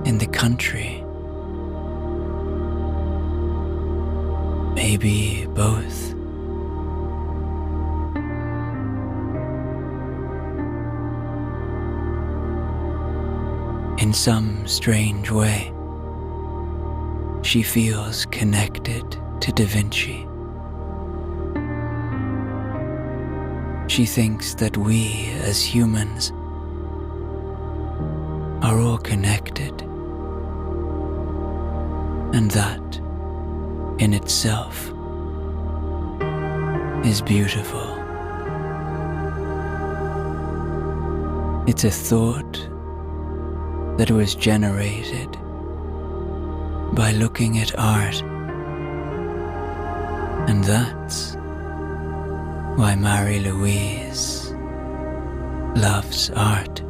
in the country? Maybe both. In some strange way, she feels connected to Da Vinci. She thinks that we as humans are all connected, and that in itself is beautiful. It's a thought that was generated by looking at art, and that's why Marie Louise loves art.